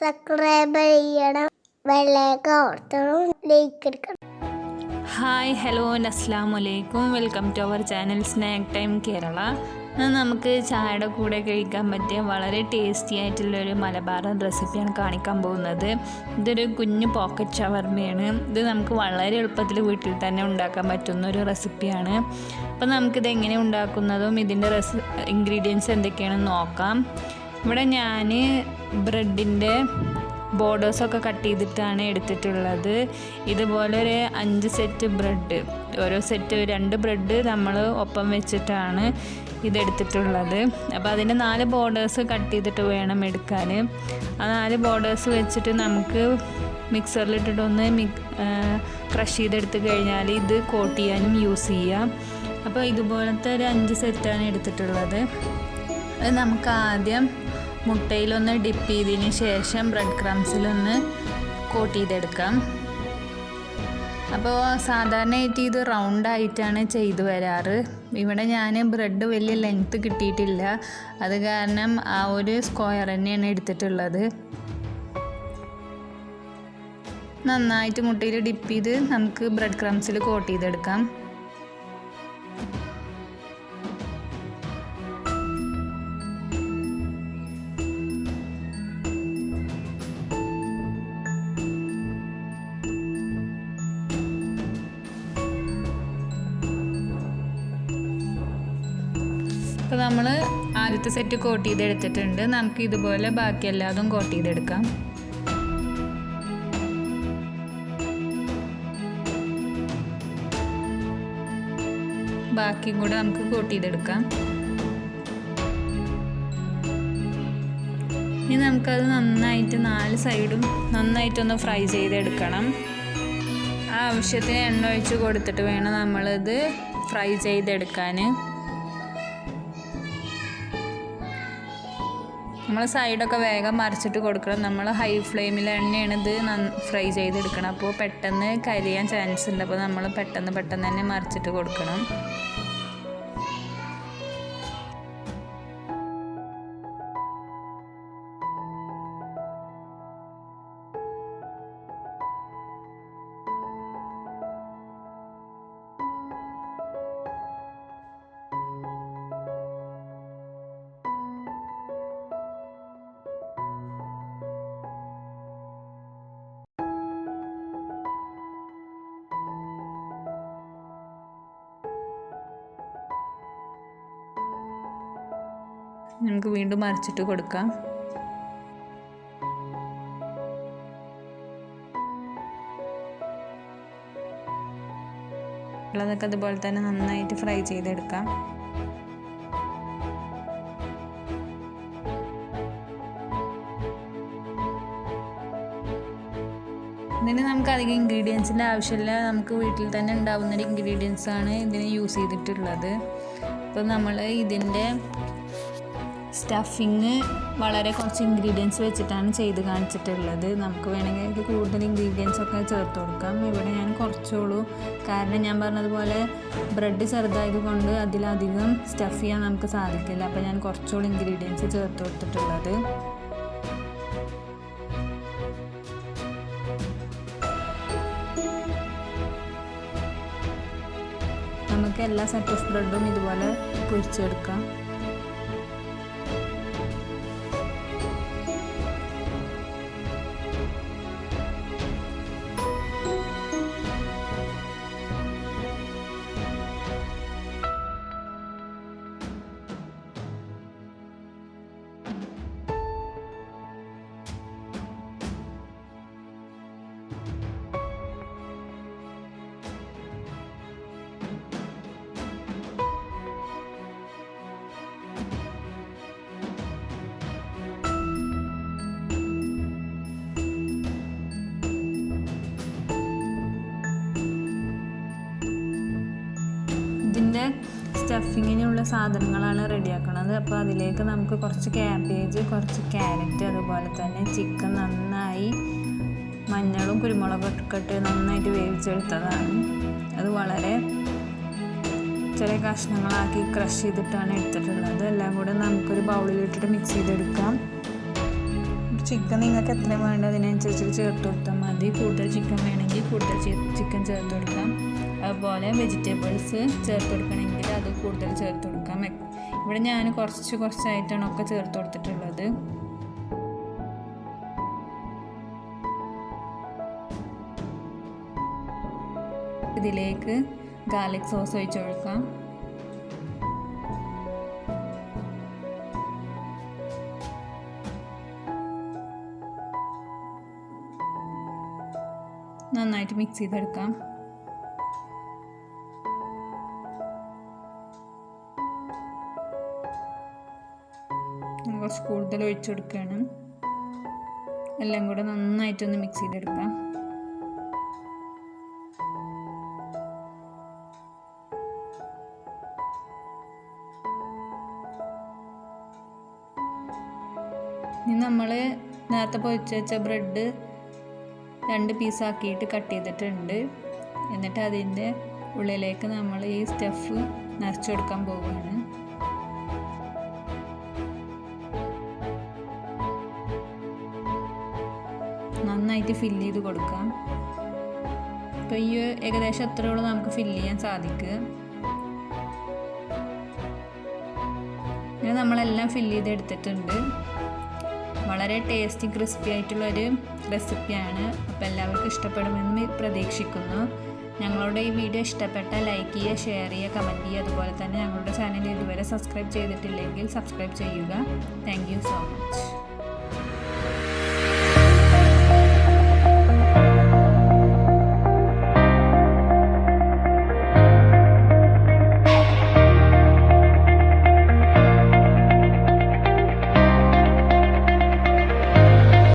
Subscribe ചെയ്യണം, bell icon ഓർക്കണം, like എടുക്കണം. ഹായ് ഹലോ അസ്സലാമു അലൈക്കും. Welcome to our channel snack time Kerala. നമുക്ക് ചായയുടെ കൂടെ കഴിക്കാൻ പറ്റിയ വളരെ ടേസ്റ്റി ആയിട്ടുള്ളൊരു മലബാറൻ റെസിപ്പിയാണ് കാണിക്കാൻ പോകുന്നത്. ഇതൊരു കുഞ്ഞു പോക്കറ്റ് ഷവർമയാണ്. ഇത് നമുക്ക് വളരെ എളുപ്പത്തിൽ വീട്ടിൽ തന്നെ ഉണ്ടാക്കാൻ പറ്റുന്ന ഒരു റെസിപ്പിയാണ്. അപ്പോൾ നമുക്കിത് എങ്ങനെ ഉണ്ടാക്കുന്നതും ഇതിൻ്റെ ഇൻഗ്രീഡിയൻസ് എന്തൊക്കെയാണെന്ന് നോക്കാം. ഇവിടെ ഞാൻ ബ്രെഡിൻ്റെ ബോർഡേഴ്സൊക്കെ കട്ട് ചെയ്തിട്ടാണ് എടുത്തിട്ടുള്ളത്. ഇതുപോലെ ഒരു 5 സെറ്റ് ബ്രെഡ്, ഓരോ സെറ്റ് 2 ബ്രെഡ് നമ്മൾ ഒപ്പം വെച്ചിട്ടാണ് ഇതെടുത്തിട്ടുള്ളത്. അപ്പോൾ അതിൻ്റെ 4 ബോർഡേഴ്സ് കട്ട് ചെയ്തിട്ട് വേണം എടുക്കാൻ. ആ 4 ബോർഡേഴ്സ് വെച്ചിട്ട് നമുക്ക് മിക്സറിലിട്ടിട്ടൊന്ന് ക്രഷ് ചെയ്തെടുത്ത് കഴിഞ്ഞാൽ ഇത് കോട്ട് ചെയ്യാനും യൂസ് ചെയ്യാം. അപ്പോൾ ഇതുപോലത്തെ ഒരു 5 സെറ്റാണ് എടുത്തിട്ടുള്ളത്. അത് നമുക്ക് ആദ്യം മുട്ടയിലൊന്ന് ഡിപ്പ് ചെയ്തതിന് ശേഷം ബ്രെഡ് ക്രംസിലൊന്ന് കോട്ട് ചെയ്തെടുക്കാം. അപ്പോൾ സാധാരണയായിട്ട് ഇത് റൗണ്ടായിട്ടാണ് ചെയ്തു വരാറ്. ഇവിടെ ഞാൻ ബ്രെഡ് വലിയ ലെങ്ത്ത് കിട്ടിയിട്ടില്ല, അത് കാരണം ആ ഒരു സ്ക്വയർ തന്നെയാണ് എടുത്തിട്ടുള്ളത്. നന്നായിട്ട് മുട്ടയിൽ ഡിപ്പ് ചെയ്ത് നമുക്ക് ബ്രെഡ് ക്രംസിൽ കോട്ട് ചെയ്തെടുക്കാം. അപ്പോൾ നമ്മൾ ആദ്യത്തെ സെറ്റ് കോട്ട് ചെയ്തെടുത്തിട്ടുണ്ട്. നമുക്ക് ഇതുപോലെ ബാക്കി എല്ലാതും കോട്ട് ചെയ്തെടുക്കാം. ബാക്കിയും കൂടെ നമുക്ക് കോട്ട് ചെയ്തെടുക്കാം. ഇനി നമുക്കത് നന്നായിട്ട് 4 സൈഡും നന്നായിട്ടൊന്ന് ഫ്രൈ ചെയ്തെടുക്കണം. ആവശ്യത്തിന് എണ്ണ ഒഴിച്ച് കൊടുത്തിട്ട് വേണം നമ്മളിത് ഫ്രൈ ചെയ്തെടുക്കാൻ. നമ്മൾ സൈഡൊക്കെ വേഗം മറിച്ചിട്ട് കൊടുക്കണം. നമ്മൾ ഹൈ ഫ്ലെയിമിൽ തന്നെയാണ് ഇത് ഫ്രൈ ചെയ്തെടുക്കണം. അപ്പോൾ പെട്ടെന്ന് കരിയാൻ ചാൻസ് ഉണ്ട്. അപ്പോൾ നമ്മൾ പെട്ടെന്ന് തന്നെ മറിച്ചിട്ട് കൊടുക്കണം. നമുക്ക് വീണ്ടും മറിച്ചിട്ട് കൊടുക്കാം. ഉള്ളതൊക്കെ അതുപോലെ തന്നെ നന്നായിട്ട് ഫ്രൈ ചെയ്തെടുക്കാം. ഇതിന് നമുക്ക് അധികം ഇൻഗ്രീഡിയൻസിൻ്റെ ആവശ്യമില്ല. നമുക്ക് വീട്ടിൽ തന്നെ ഉണ്ടാവുന്ന ഇൻഗ്രീഡിയൻസാണ് ഇതിന് യൂസ് ചെയ്തിട്ടുള്ളത്. അപ്പോൾ നമ്മൾ ഇതിൻ്റെ സ്റ്റഫിങ് വളരെ കുറച്ച് ഇൻഗ്രീഡിയൻസ് വെച്ചിട്ടാണ് ചെയ്ത് കാണിച്ചിട്ടുള്ളത്. നമുക്ക് വേണമെങ്കിൽ ഇത് കൂടുതൽ ഇൻഗ്രീഡിയൻസ് ഒക്കെ ചേർത്ത് കൊടുക്കാം. ഇവിടെ ഞാൻ കുറച്ചുള്ളൂ, കാരണം ഞാൻ പറഞ്ഞതുപോലെ ബ്രെഡ് ചെറുതായത് കൊണ്ട് അതിലധികം സ്റ്റഫ് ചെയ്യാൻ നമുക്ക് സാധിക്കില്ല. അപ്പോൾ ഞാൻ കുറച്ചുകൂടി ഇൻഗ്രീഡിയൻസ് ചേർത്ത് കൊടുത്തിട്ടുള്ളത്. നമുക്ക് എല്ലാ സെറ്റ് ഓഫ് ബ്രെഡും ഇതുപോലെ പൊരിച്ചെടുക്കാം. ഇതിൻ്റെ സ്റ്റഫിങ്ങിനുള്ള സാധനങ്ങളാണ് റെഡിയാക്കുന്നത്. അപ്പോൾ അതിലേക്ക് നമുക്ക് കുറച്ച് ക്യാബേജ്, കുറച്ച് ക്യാരറ്റ്, അതുപോലെ തന്നെ ചിക്കൻ നന്നായി മഞ്ഞളും കുരുമുളകും ഇട്ട് നന്നായിട്ട് വേവിച്ചെടുത്തതാണ്. അത് വളരെ ചെറിയ കഷ്ണങ്ങളാക്കി ക്രഷ് ചെയ്തിട്ടാണ് എടുത്തിട്ടുള്ളത്. എല്ലാം കൂടെ നമുക്കൊരു ബൗളിലിട്ടിട്ട് മിക്സ് ചെയ്തെടുക്കാം. ചിക്കൻ നിങ്ങൾക്ക് എത്ര വേണ്ടോ അതിനനുസരിച്ച് ചേർത്ത് കൊടുത്താൽ മതി. കൂടുതൽ ചിക്കൻ വേണമെങ്കിൽ കൂടുതൽ ചിക്കൻ ചേർത്ത് കൊടുക്കാം. അതുപോലെ വെജിറ്റബിൾസ് ചേർത്ത് കൊടുക്കണമെങ്കിൽ അത് കൂടുതൽ ചേർത്ത് കൊടുക്കാം. ഇവിടെ ഞാൻ കുറച്ചായിട്ടാണ് ഒക്കെ ചേർത്ത് കൊടുത്തിട്ടുള്ളത്. ഇതിലേക്ക് ഗാർലിക് സോസ് ഒഴിച്ച് കൊടുക്കാം. നന്നായിട്ട് മിക്സ് ചെയ്തെടുക്കാം. കുറച്ച് കൂടുതൽ ഒഴിച്ചു കൊടുക്കുകയാണ്. എല്ലാം കൂടെ നന്നായിട്ടൊന്ന് മിക്സ് ചെയ്തെടുക്കാം. ഇനി നമ്മൾ നേരത്തെ പൊരിച്ച് വെച്ച ബ്രെഡ് 2 പീസാക്കിയിട്ട് കട്ട് ചെയ്തിട്ടുണ്ട്. എന്നിട്ട് അതിൻ്റെ ഉള്ളിലേക്ക് നമ്മൾ ഈ സ്റ്റഫ് നിറച്ച് കൊടുക്കാൻ പോവുകയാണ്. നന്നായിട്ട് ഫില്ല് ചെയ്ത് കൊടുക്കാം. അപ്പോൾ ഈ ഏകദേശം എത്രയോളം നമുക്ക് ഫില്ല് ചെയ്യാൻ സാധിക്കുക. ഇങ്ങനെ നമ്മളെല്ലാം ഫില്ല് ചെയ്തെടുത്തിട്ടുണ്ട്. വളരെ ടേസ്റ്റി ക്രിസ്പി ആയിട്ടുള്ളൊരു റെസിപ്പിയാണ്. അപ്പോൾ എല്ലാവർക്കും ഇഷ്ടപ്പെടുമെന്ന് പ്രതീക്ഷിക്കുന്നു. ഞങ്ങളുടെ ഈ വീഡിയോ ഇഷ്ടപ്പെട്ടാൽ ലൈക്ക് ചെയ്യുക, ഷെയർ ചെയ്യുക, കമൻറ്റ് ചെയ്യുക. അതുപോലെ തന്നെ ഞങ്ങളുടെ ചാനൽ ഇതുവരെ സബ്സ്ക്രൈബ് ചെയ്തിട്ടില്ലെങ്കിൽ സബ്സ്ക്രൈബ് ചെയ്യുക. Thank you so much.